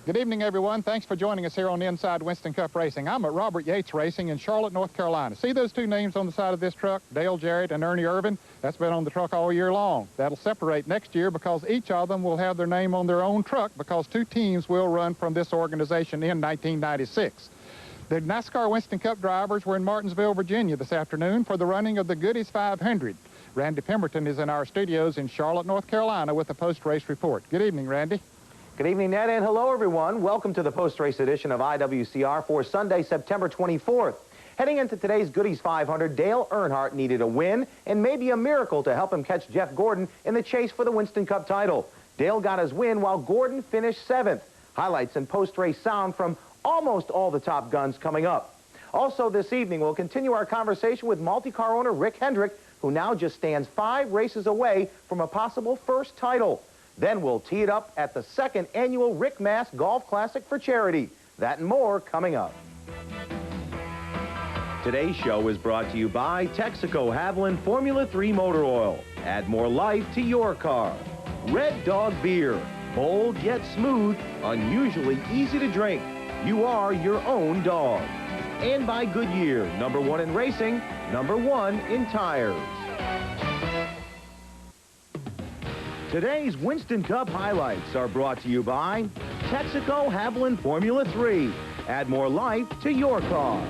Good evening, everyone. Thanks for joining us here on Inside Winston Cup Racing. I'm at Robert Yates Racing in Charlotte, North Carolina. See those two names on the side of this truck, Dale Jarrett and Ernie Irvin? That's been on the truck all year long. That'll separate next year because each of them will have their name on their own truck because two teams will run from this organization in 1996. The NASCAR Winston Cup drivers were in Martinsville, Virginia this afternoon for the running of the Goody's 500. Randy Pemberton is in our studios in Charlotte, North Carolina with a post-race report. Good evening, Randy. Good evening, Ned, and hello, everyone. Welcome to the post-race edition of IWCR for Sunday, September 24th. Heading into today's Goody's 500, Dale Earnhardt needed a win and maybe a miracle to help him catch Jeff Gordon in the chase for the Winston Cup title. Dale got his win while Gordon finished 7th. Highlights and post-race sound from almost all the top guns coming up. Also this evening, we'll continue our conversation with multi-car owner Rick Hendrick, who now just stands 5 races away from a possible first title. Then we'll tee it up at the 2nd annual Rick Mast Golf Classic for charity. That and more coming up. Today's show is brought to you by Texaco Haviland Formula 3 Motor Oil. Add more life to your car. Red Dog Beer. Bold yet smooth, unusually easy to drink. You are your own dog. And by Goodyear, #1 in racing, #1 in tires. Today's Winston Cup highlights are brought to you by Texaco Haviland Formula 3. Add more life to your car.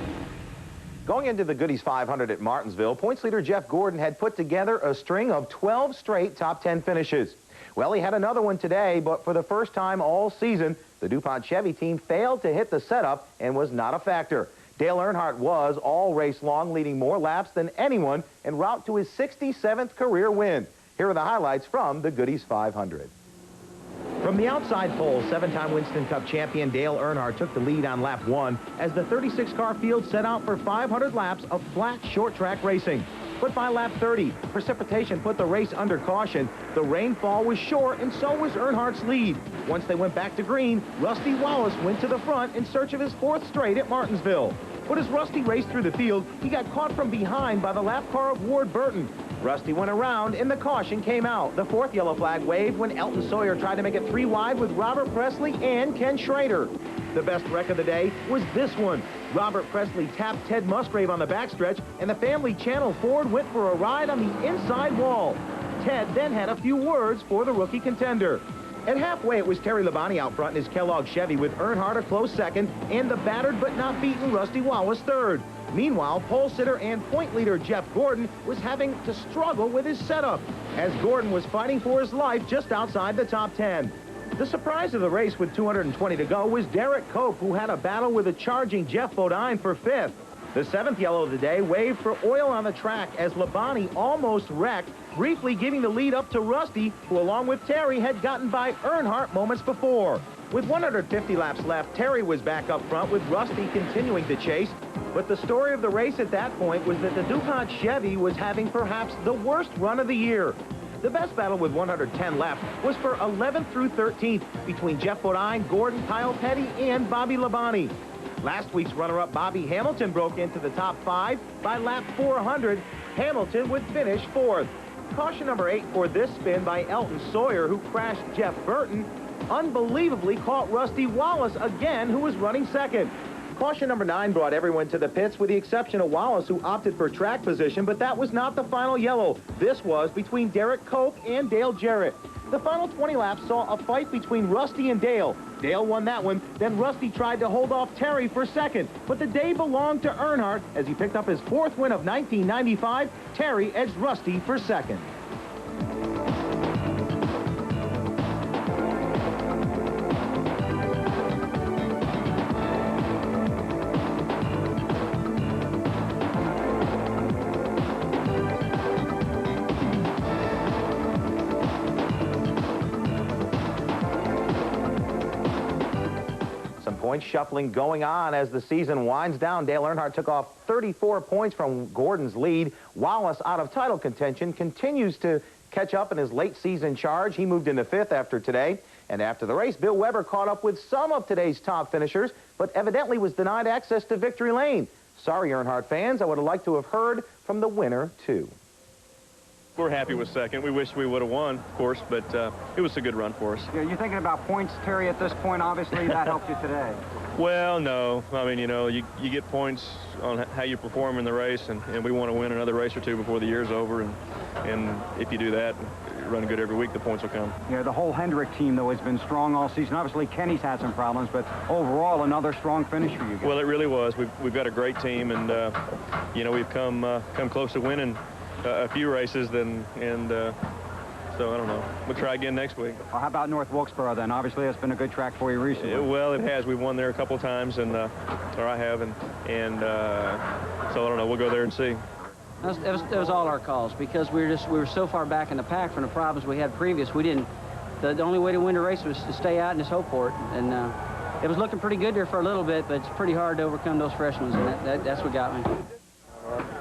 Going into the Goody's 500 at Martinsville, points leader Jeff Gordon had put together a string of 12 straight top 10 finishes. Well, he had another one today, but for the first time all season, the DuPont Chevy team failed to hit the setup and was not a factor. Dale Earnhardt was all race long, leading more laps than anyone en route to his 67th career win. Here are the highlights from the Goody's 500. From the outside pole, 7-time Winston Cup champion Dale Earnhardt took the lead on lap 1 as the 36-car field set out for 500 laps of flat short-track racing. But by lap 30, precipitation put the race under caution. The rainfall was short, and so was Earnhardt's lead. Once they went back to green, Rusty Wallace went to the front in search of his 4th straight at Martinsville. But as Rusty raced through the field, he got caught from behind by the lap car of Ward Burton. Rusty went around, and the caution came out. The 4th yellow flag waved when Elton Sawyer tried to make it 3 wide with Robert Presley and Ken Schrader. The best wreck of the day was this one. Robert Presley tapped Ted Musgrave on the backstretch, and the Family Channel Ford went for a ride on the inside wall. Ted then had a few words for the rookie contender. At halfway, it was Terry Labonte out front in his Kellogg Chevy with Earnhardt a close 2nd and the battered but not beaten Rusty Wallace 3rd. Meanwhile, pole sitter and point leader Jeff Gordon was having to struggle with his setup as Gordon was fighting for his life just outside the top 10. The surprise of the race with 220 to go was Derek Cope, who had a battle with a charging Jeff Bodine for 5th. The 7th yellow of the day waved for oil on the track as Labonte almost wrecked, briefly giving the lead up to Rusty, who along with Terry had gotten by Earnhardt moments before. With 150 laps left, Terry was back up front with Rusty continuing to chase. But the story of the race at that point was that the DuPont Chevy was having perhaps the worst run of the year. The best battle with 110 left was for 11th through 13th between Jeff Bodine, Gordon, Kyle Petty, and Bobby Labonte. Last week's runner-up Bobby Hamilton broke into the top 5 by lap 400. Hamilton would finish 4th. Caution number 8 for this spin by Elton Sawyer, who crashed Jeff Burton, unbelievably caught Rusty Wallace again, who was running 2nd. Caution number 9 brought everyone to the pits with the exception of Wallace, who opted for track position, but that was not the final yellow. This was between Derek Cope and Dale Jarrett. The final 20 laps saw a fight between Rusty and Dale. Dale won that one, then Rusty tried to hold off Terry for 2nd. But the day belonged to Earnhardt as he picked up his 4th win of 1995. Terry edged Rusty for 2nd. Point shuffling going on as the season winds down. Dale Earnhardt took off 34 points from Gordon's lead. Wallace, out of title contention, continues to catch up in his late season charge. He moved into 5th after today. And after the race, Bill Weber caught up with some of today's top finishers, but evidently was denied access to victory lane. Sorry, Earnhardt fans. I would have liked to have heard from the winner, too. We're happy with second. We wish we would have won, of course, but it was a good run for us. Yeah, you're thinking about points, Terry, at this point. Obviously, that helped you today. Well, no. I mean, you know, you get points on how you perform in the race, and we want to win another race or two before the year's over. And if you do that, run good every week, the points will come. Yeah, the whole Hendrick team, though, has been strong all season. Obviously, Kenny's had some problems, but overall, another strong finish for you guys. Well, it really was. We've got a great team, and, you know, we've come close to winning a few races, so I don't know. We'll try again next week. Well, how about North Wilkesboro, then? Obviously, that's been a good track for you recently. Well, it has. We've won there a couple of times, or I have, and so I don't know. We'll go there and see. It was all our calls, because we were so far back in the pack from the problems we had previous. We didn't. The only way to win a race was to stay out and just hope for it. And it was looking pretty good there for a little bit, but it's pretty hard to overcome those fresh ones, and that's what got me.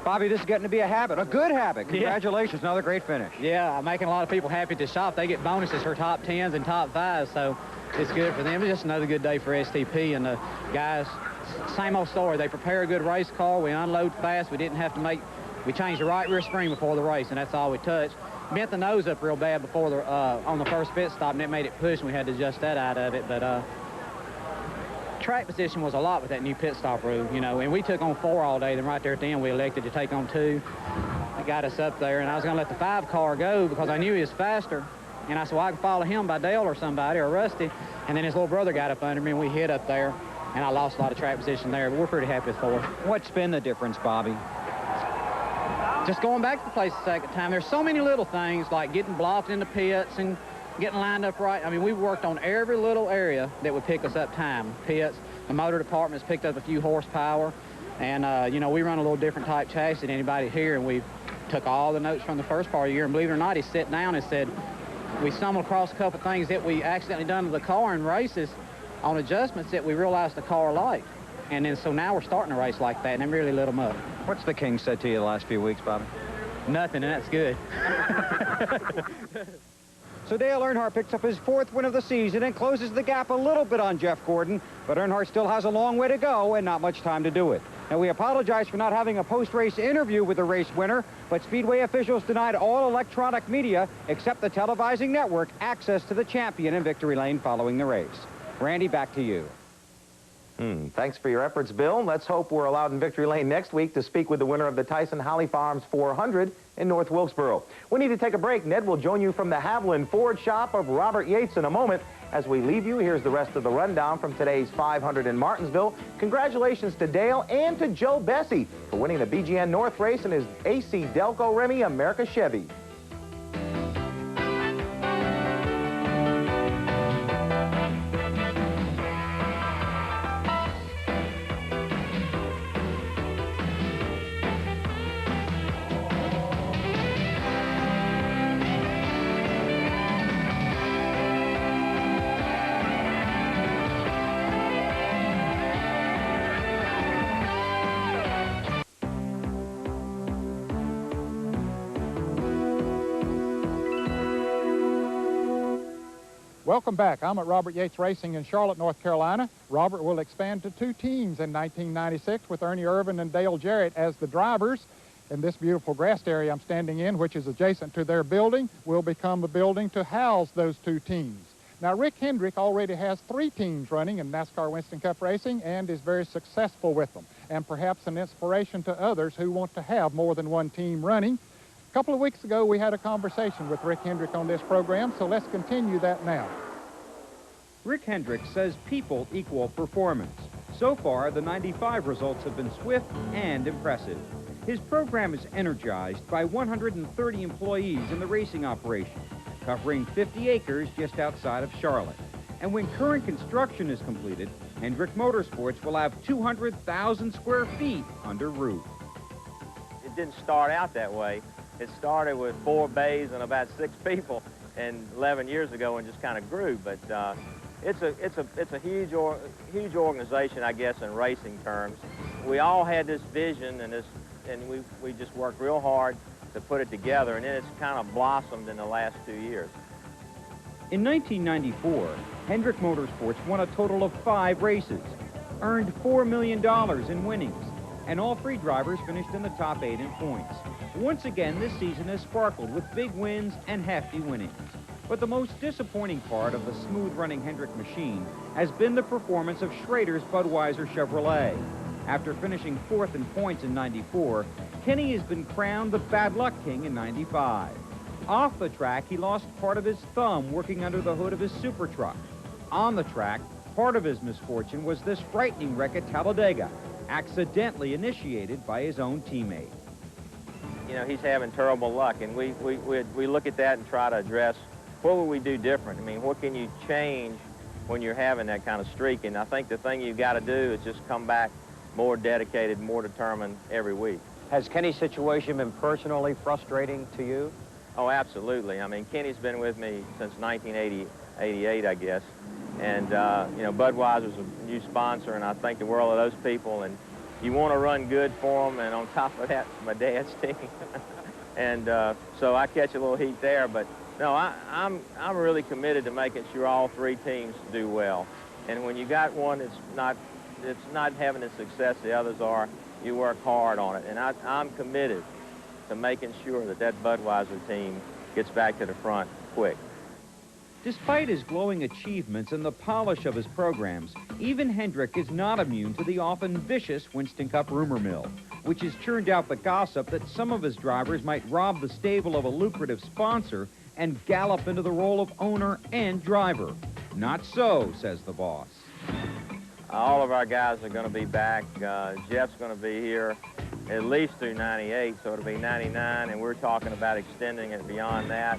Bobby, this is getting to be a habit, a good habit. Congratulations, another great finish. Yeah, I'm making a lot of people happy at the shop. They get bonuses for top 10s and top 5s, so it's good for them. It's just another good day for STP, and the guys, same old story. They prepare a good race car. We unload fast. We didn't have to we changed the right rear spring before the race, and that's all we touched. Bent the nose up real bad before on the first pit stop, and it made it push, and we had to adjust that out of it. But track position was a lot with that new pit stop rule, you know, and we took on 4 all day. Then right there at the end, we elected to take on 2. It got us up there, and I was going to let the 5 car go because I knew he was faster. And I said, well, I can follow him by Dale or somebody or Rusty. And then his little brother got up under me, and we hit up there, and I lost a lot of track position there. But we're pretty happy with 4. What's been the difference, Bobby? Just going back to the place the second time. There's so many little things like getting blocked in the pits and getting lined up right. I mean, we worked on every little area that would pick us up time. Pits, the motor department's picked up a few horsepower, and, you know, we run a little different type chassis than anybody here, and we took all the notes from the first part of the year, and believe it or not, he sat down and said, we stumbled across a couple things that we accidentally done to the car in races on adjustments that we realized the car liked. And then, so now we're starting a race like that, and it really lit them up. What's the king said to you the last few weeks, Bobby? Nothing, and that's good. So Dale Earnhardt picks up his 4th win of the season and closes the gap a little bit on Jeff Gordon, but Earnhardt still has a long way to go and not much time to do it. Now, we apologize for not having a post-race interview with the race winner, but Speedway officials denied all electronic media, except the televising network, access to the champion in victory lane following the race. Randy, back to you. Thanks for your efforts, Bill. Let's hope we're allowed in victory lane next week to speak with the winner of the Tyson Holly Farms 400 in North Wilkesboro. We need to take a break. Ned will join you from the Haviland Ford shop of Robert Yates in a moment. As we leave you, here's the rest of the rundown from today's 500 in Martinsville. Congratulations to Dale and to Joe Bessie for winning the BGN North race in his AC Delco Remy America Chevy. Welcome back. I'm at Robert Yates Racing in Charlotte, North Carolina. Robert will expand to 2 teams in 1996 with Ernie Irvin and Dale Jarrett as the drivers. And this beautiful grassed area I'm standing in, which is adjacent to their building, will become a building to house those 2 teams. Now, Rick Hendrick already has 3 teams running in NASCAR Winston Cup Racing and is very successful with them, and perhaps an inspiration to others who want to have more than 1 team running. A couple of weeks ago, we had a conversation with Rick Hendrick on this program, so let's continue that now. Rick Hendrick says people equal performance. So far, the 95 results have been swift and impressive. His program is energized by 130 employees in the racing operation, covering 50 acres just outside of Charlotte. And when current construction is completed, Hendrick Motorsports will have 200,000 square feet under roof. It didn't start out that way. It started with 4 bays and about 6 people, and 11 years ago, and just kind of grew. But it's a huge organization, I guess, in racing terms. We all had this vision, and we just worked real hard to put it together, and then it's kind of blossomed in the last 2 years. In 1994, Hendrick Motorsports won a total of 5 races, earned $4 million in winnings, and all 3 drivers finished in the top 8 in points. Once again, this season has sparkled with big wins and hefty winnings. But the most disappointing part of the smooth-running Hendrick machine has been the performance of Schrader's Budweiser Chevrolet. After finishing 4th in points in '94, Kenny has been crowned the Bad Luck King in '95. Off the track, he lost part of his thumb working under the hood of his super truck. On the track, part of his misfortune was this frightening wreck at Talladega, accidentally initiated by his own teammate. You know, he's having terrible luck, and we look at that and try to address what would we do different. I mean, what can you change when you're having that kind of streak? And I think the thing you've got to do is just come back more dedicated, more determined every week. Has Kenny's situation been personally frustrating to you? Oh, absolutely. I mean, Kenny's been with me since 1988, I guess. And, you know, Budweiser's a new sponsor, and I think the world of those people. And you want to run good for them, and on top of that, my dad's team. And so I catch a little heat there. But, no, I'm really committed to making sure all 3 teams do well. And when you got one that's not having the success the others are, you work hard on it. And I'm committed to making sure that that Budweiser team gets back to the front quick. Despite his glowing achievements and the polish of his programs, even Hendrick is not immune to the often vicious Winston Cup rumor mill, which has churned out the gossip that some of his drivers might rob the stable of a lucrative sponsor and gallop into the role of owner and driver. Not so, says the boss. All of our guys are going to be back. Jeff's going to be here at least through 98, so it'll be 99, and we're talking about extending it beyond that.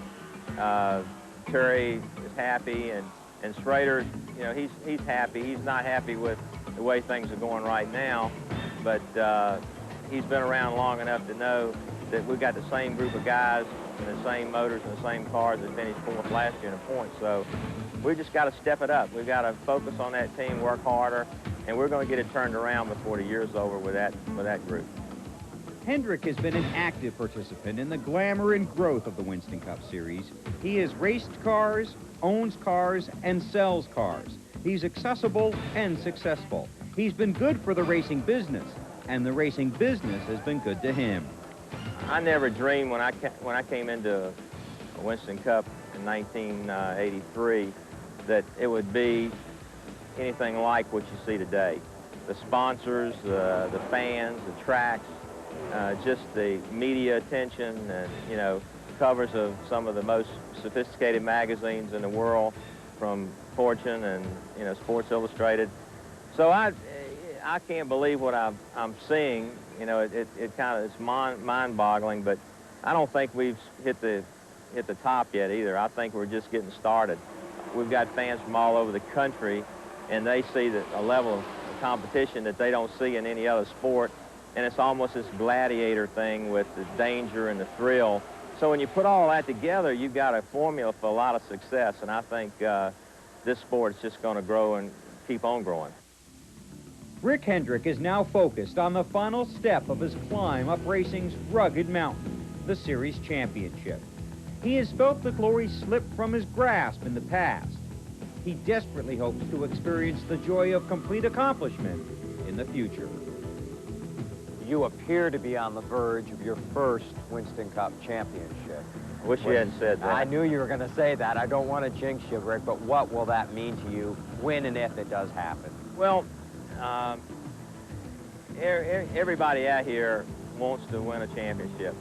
Terry is happy, and Schrader, you know, he's happy. He's not happy with the way things are going right now, but he's been around long enough to know that we've got the same group of guys and the same motors and the same cars that finished 4th last year in the points. So we just got to step it up. We've got to focus on that team, work harder, and we're going to get it turned around before the year's over with that group. Hendrick has been an active participant in the glamour and growth of the Winston Cup Series. He has raced cars, owns cars, and sells cars. He's accessible and successful. He's been good for the racing business, and the racing business has been good to him. I never dreamed when I came into Winston Cup in 1983 that it would be anything like what you see today. The sponsors, the fans, the tracks, just the media attention, and, you know, covers of some of the most sophisticated magazines in the world, from Fortune and, you know, Sports Illustrated. So I can't believe what I'm seeing. You know, it's mind-boggling, but I don't think we've hit the top yet either. I think we're just getting started. We've got fans from all over the country, and they see a level of competition that they don't see in any other sport. And it's almost this gladiator thing with the danger and the thrill. So when you put all that together, you've got a formula for a lot of success. And I think this sport is just going to grow and keep on growing. Rick Hendrick is now focused on the final step of his climb up racing's rugged mountain, the Series Championship. He has felt the glory slip from his grasp in the past. He desperately hopes to experience the joy of complete accomplishment in the future. You appear to be on the verge of your first Winston Cup championship. I wish you hadn't said that. I knew you were going to say that. I don't want to jinx you, Rick, but what will that mean to you when and if it does happen? Well, everybody out here wants to win a championship.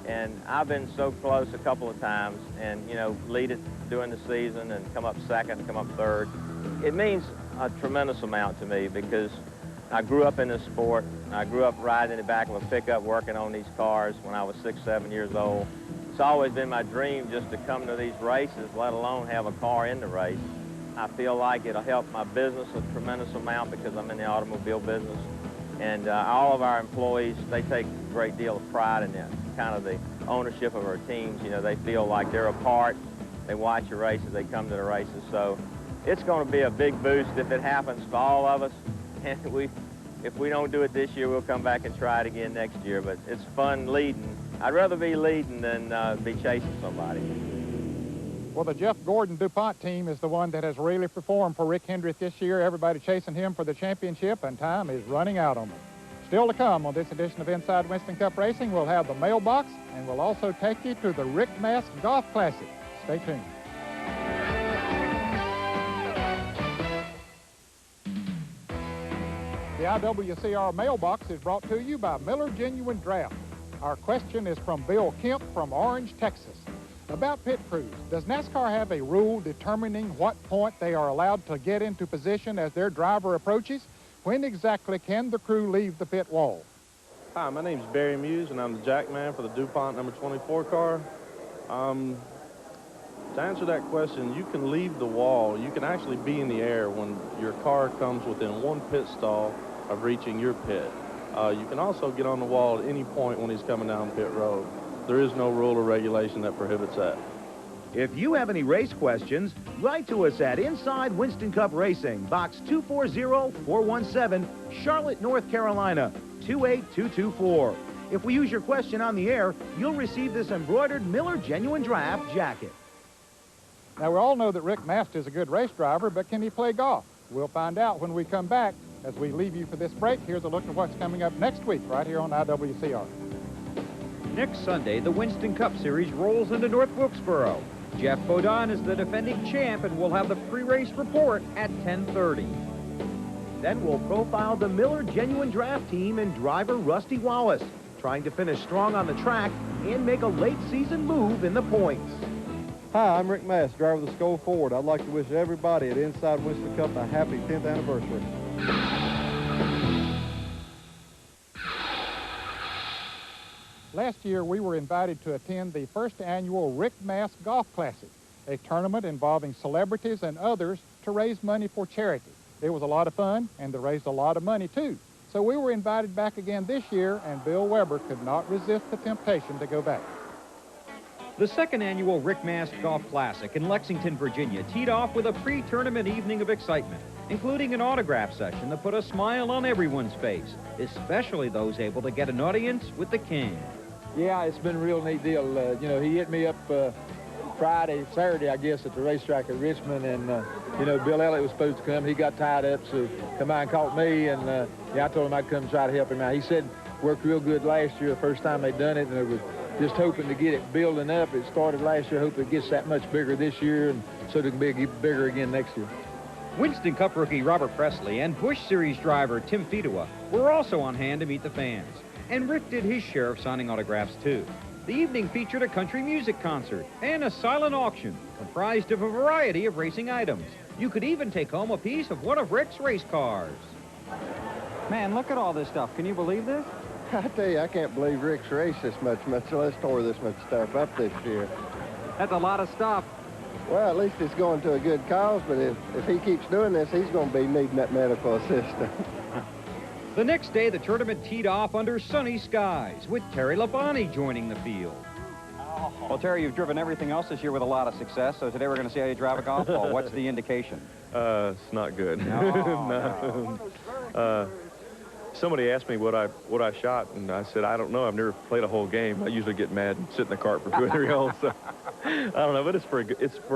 And I've been so close a couple of times and, you know, lead it during the season and come up second and come up third. It means a tremendous amount to me because I grew up in this sport. I grew up riding in the back of a pickup working on these cars when I was 6, 7 years old. It's always been my dream just to come to these races, let alone have a car in the race. I feel like it'll help my business a tremendous amount because I'm in the automobile business. And all of our employees, they take a great deal of pride in that, kind of the ownership of our teams. You know, they feel like they're a part. They watch the races, they come to the races. So it's going to be a big boost if it happens for all of us. And if we don't do it this year, we'll come back and try it again next year. But it's fun leading. I'd rather be leading than be chasing somebody. Well, the Jeff Gordon DuPont team is the one that has really performed for Rick Hendrick this year. Everybody chasing him for the championship, and time is running out on them. Still to come on this edition of Inside Winston Cup Racing, we'll have the mailbox, and we'll also take you to the Rick Mast Golf Classic. Stay tuned. The IWCR mailbox is brought to you by Miller Genuine Draft. Our question is from Bill Kemp from Orange, Texas. About pit crews, does NASCAR have a rule determining what point they are allowed to get into position as their driver approaches? When exactly can the crew leave the pit wall? Hi, my name's Barry Muse, and I'm the jack man for the DuPont number 24 car. To answer that question, you can leave the wall. You can actually be in the air when your car comes within one pit stall of reaching your pit. You can also get on the wall at any point when he's coming down pit road. There is no rule or regulation that prohibits that. If you have any race questions, write to us at Inside Winston Cup Racing, Box 240417, Charlotte, North Carolina, 28224. If we use your question on the air, you'll receive this embroidered Miller Genuine Draft jacket. Now, we all know that Rick Mast is a good race driver, but can he play golf? We'll find out when we come back. As we leave you for this break, here's a look at what's coming up next week right here on IWCR. Next Sunday, the Winston Cup Series rolls into North Wilkesboro. Jeff Bodine is the defending champ, and we'll have the pre-race report at 10:30. Then we'll profile the Miller Genuine Draft team and driver Rusty Wallace, trying to finish strong on the track and make a late-season move in the points. Hi, I'm Rick Mast, driver of the Skoal Ford. I'd like to wish everybody at Inside Winston Cup a happy 10th anniversary. Last year, we were invited to attend the first annual Rick Mast Golf Classic, a tournament involving celebrities and others to raise money for charity. It was a lot of fun, and they raised a lot of money, too. So we were invited back again this year, and Bill Weber could not resist the temptation to go back. The second annual Rick Mast Golf Classic in Lexington, Virginia teed off with a pre-tournament evening of excitement, including an autograph session that put a smile on everyone's face, especially those able to get an audience with the king. Yeah, it's been a real neat deal. You know, he hit me up Saturday, I guess, at the racetrack at Richmond, and, you know, Bill Elliott was supposed to come. He got tied up, so come by and caught me, and, yeah, I told him I'd come try to help him out. He said worked real good last year, the first time they'd done it, and they were just hoping to get it building up. It started last year, hope it gets that much bigger this year, and so it can be bigger again next year. Winston Cup rookie Robert Presley and Busch Series driver Tim Fedewa were also on hand to meet the fans. And Rick did his share of signing autographs, too. The evening featured a country music concert and a silent auction comprised of a variety of racing items. You could even take home a piece of one of Rick's race cars. Man, look at all this stuff. Can you believe this? I tell you, I can't believe Rick's raced this much less tore this much stuff up this year. That's a lot of stuff. Well, at least it's going to a good cause, but if he keeps doing this, he's going to be needing that medical assistance. The next day, the tournament teed off under sunny skies, with Terry Labonte joining the field. Well, Terry, you've driven everything else this year with a lot of success, so today we're going to see how you drive a golf ball. What's the indication? It's not good. No. Somebody asked me what I shot, and I said, I don't know. I've never played a whole game. I usually get mad and sit in the cart for 2 or 3 holes. So I don't know, but it's for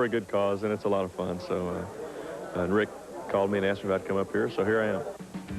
a good cause, and it's a lot of fun. So and Rick called me and asked me if I'd come up here, so here I am.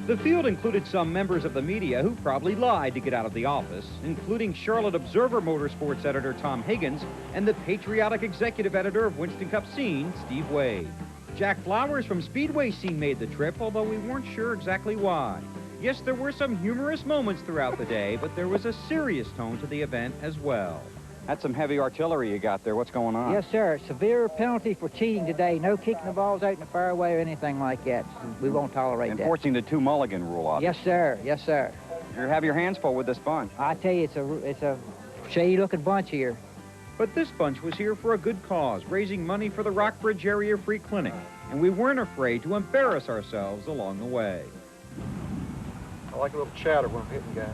The field included some members of the media who probably lied to get out of the office, including Charlotte Observer Motorsports editor Tom Higgins and the patriotic executive editor of Winston Cup Scene, Steve Wade. Jack Flowers from Speedway Scene made the trip, although we weren't sure exactly why. Yes, there were some humorous moments throughout the day, but there was a serious tone to the event as well. That's some heavy artillery you got there. What's going on? Yes, sir. Severe penalty for cheating today. No kicking the balls out in the fairway or anything like that. We won't tolerate that. Enforcing the 2 mulligan rule, obviously. Yes, sir. Yes, sir. You have your hands full with this bunch. I tell you, it's a shady-looking bunch here. But this bunch was here for a good cause, raising money for the Rockbridge Area Free Clinic, and we weren't afraid to embarrass ourselves along the way. I like a little chatter when I'm hitting guys.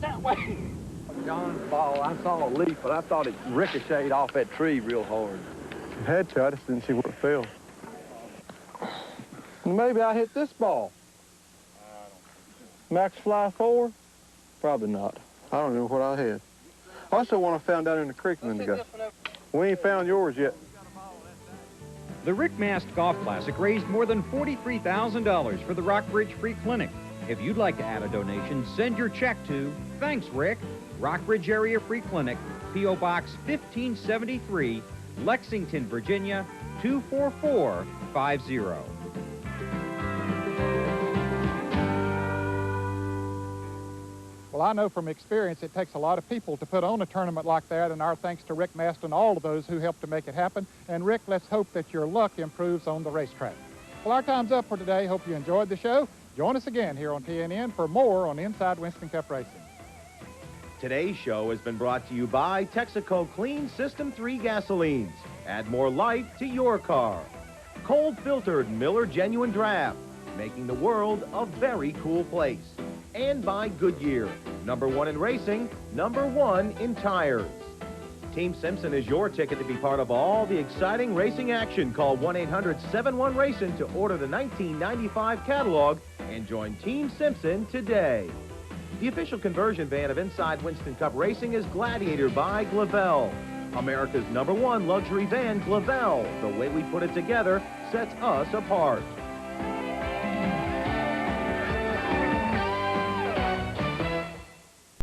That way. John's ball, I saw a leaf, but I thought it ricocheted off that tree real hard. It had to. I just didn't see where it fell. Maybe I hit this ball. Max Fly 4? Probably not. I don't know what I had. Also one I found down in the creek a minute ago. We ain't found yours yet. The Rick Mast Golf Classic raised more than $43,000 for the Rockbridge Free Clinic. If you'd like to add a donation, send your check to Thanks, Rick, Rockbridge Area Free Clinic, P.O. Box 1573, Lexington, Virginia, 24450. Well, I know from experience it takes a lot of people to put on a tournament like that, and our thanks to Rick Mast and all of those who helped to make it happen. And Rick, let's hope that your luck improves on the racetrack. Well, our time's up for today. Hope you enjoyed the show. Join us again here on TNN for more on Inside Winston Cup Racing. Today's show has been brought to you by Texaco Clean System 3 gasolines. Add more life to your car. Cold filtered Miller Genuine Draft, making the world a very cool place. And by Goodyear, #1 in racing, #1 in tires. Team Simpson is your ticket to be part of all the exciting racing action. Call 1-800-71-RACIN to order the 1995 catalog and join Team Simpson today. The official conversion van of Inside Winston Cup Racing is Gladiator by Glavelle. America's #1 luxury van, Glavelle. The way we put it together sets us apart.